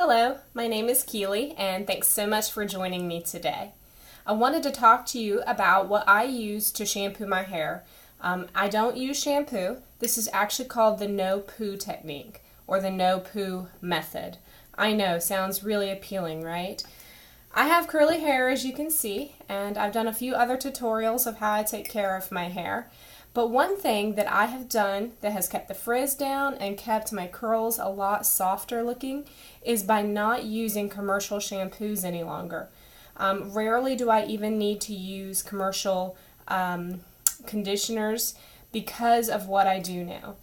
Hello, my name is Keely, and thanks so much for joining me today. I wanted to talk to you about what I use to shampoo my hair. I don't use shampoo. This is actually called the no-poo technique, or the no-poo method. I know, sounds really appealing, right? I have curly hair, as you can see, and I've done a few other tutorials of how I take care of my hair. But one thing that I have done that has kept the frizz down and kept my curls a lot softer looking is by not using commercial shampoos any longer. Rarely do I even need to use commercial conditioners because of what I do now.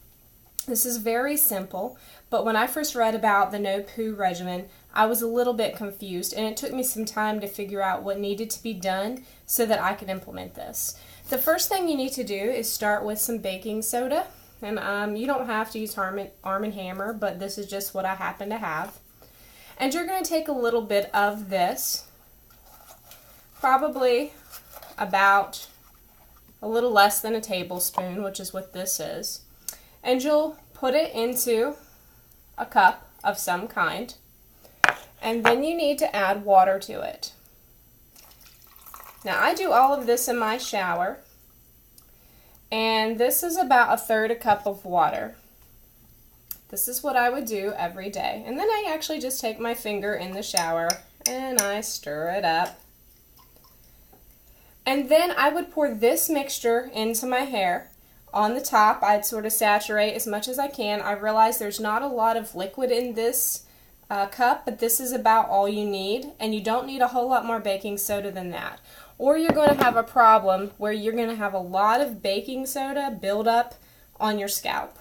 This is very simple, but when I first read about the no-poo regimen, I was a little bit confused, and it took me some time to figure out what needed to be done so that I could implement this. The first thing you need to do is start with some baking soda, and you don't have to use Arm & Hammer, but this is just what I happen to have. And you're going to take a little bit of this, probably about a little less than a tablespoon, which is what this is, and you'll put it into a cup of some kind, and then you need to add water to it. Now I do all of this in my shower, and this is about 1/3 a cup of water. This is what I would do every day, and then I actually just take my finger in the shower and I stir it up. And then I would pour this mixture into my hair. On the top, I'd sort of saturate as much as I can. I realize there's not a lot of liquid in this cup, but this is about all you need, and you don't need a whole lot more baking soda than that. Or you're going to have a problem where you're going to have a lot of baking soda build up on your scalp.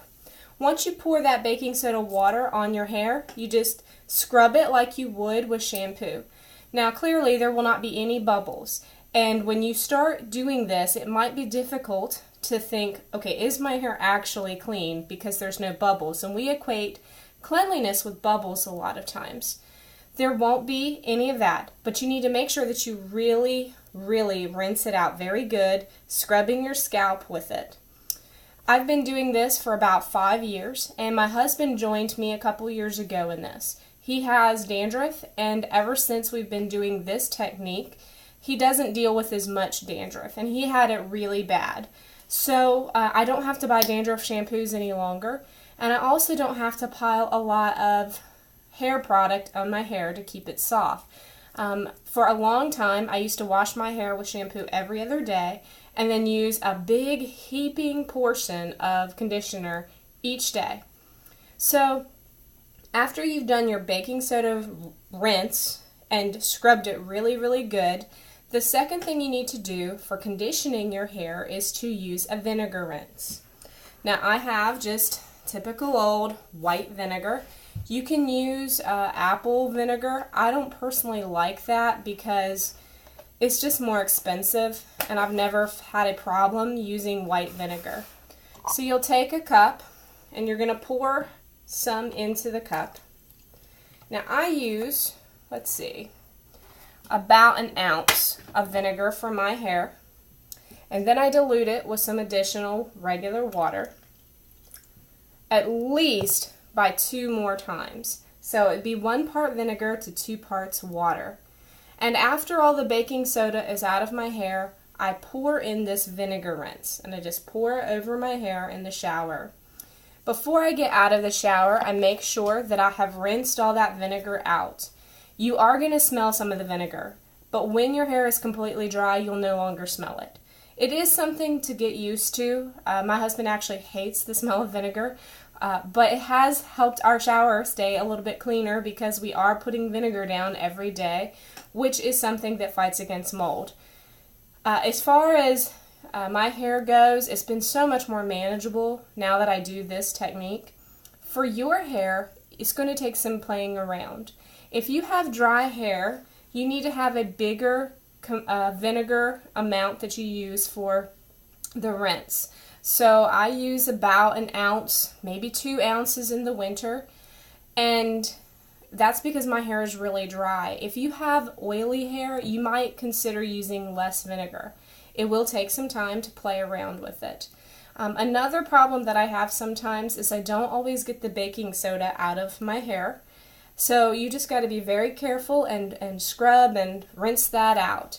Once you pour that baking soda water on your hair, you just scrub it like you would with shampoo. Now clearly there will not be any bubbles, and when you start doing this, it might be difficult to think, okay, is my hair actually clean because there's no bubbles? And we equate cleanliness with bubbles a lot of times. There won't be any of that, but you need to make sure that you really rinse it out very good, scrubbing your scalp with it. I've been doing this for about 5 years, and my husband joined me a couple years ago in this. He has dandruff, and ever since we've been doing this technique, he doesn't deal with as much dandruff, and he had it really bad. So I don't have to buy dandruff shampoos any longer, and I also don't have to pile a lot of hair product on my hair to keep it soft. For a long time, I used to wash my hair with shampoo every other day and then use a big heaping portion of conditioner each day. So after you've done your baking soda rinse and scrubbed it really good, the second thing you need to do for conditioning your hair is to use a vinegar rinse. Now I have just typical old white vinegar. You can use apple vinegar. I don't personally like that because it's just more expensive, and I've never had a problem using white vinegar. So you'll take a cup and you're going to pour some into the cup. Now I use, let's see, about 1 ounce of vinegar for my hair, and then I dilute it with some additional regular water, at least by 2 more times. So it'd be 1 part vinegar to 2 parts water. And after all the baking soda is out of my hair, I pour in this vinegar rinse, and I just pour it over my hair in the shower. Before I get out of the shower, I make sure that I have rinsed all that vinegar out. You are going to smell some of the vinegar, but when your hair is completely dry, you'll no longer smell it. It is something to get used to. My husband actually hates the smell of vinegar, but it has helped our shower stay a little bit cleaner because we are putting vinegar down every day, which is something that fights against mold. As far as my hair goes, it's been so much more manageable now that I do this technique. For your hair, it's going to take some playing around. If you have dry hair, you need to have a bigger vinegar amount that you use for the rinse. So I use about 1 ounce, maybe 2 ounces in the winter, and that's because my hair is really dry. If you have oily hair, you might consider using less vinegar. It will take some time to play around with it. Another problem that I have sometimes is I don't always get the baking soda out of my hair. So you just got to be very careful and scrub and rinse that out.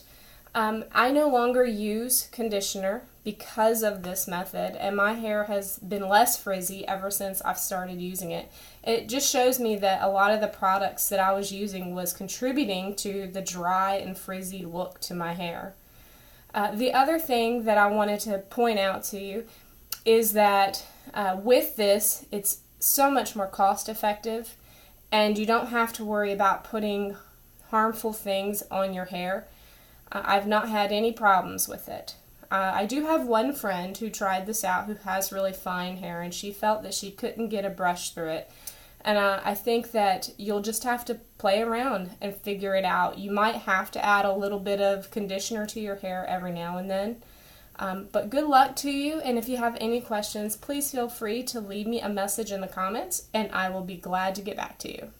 I no longer use conditioner because of this method, and my hair has been less frizzy ever since I've started using it. It just shows me that a lot of the products that I was using was contributing to the dry and frizzy look to my hair. The other thing that I wanted to point out to you is that with this, it's so much more cost effective, and you don't have to worry about putting harmful things on your hair. I've not had any problems with it. I do have one friend who tried this out who has really fine hair, and she felt that she couldn't get a brush through it. And I think that you'll just have to play around and figure it out. You might have to add a little bit of conditioner to your hair every now and then. But good luck to you, and if you have any questions, please feel free to leave me a message in the comments, and I will be glad to get back to you.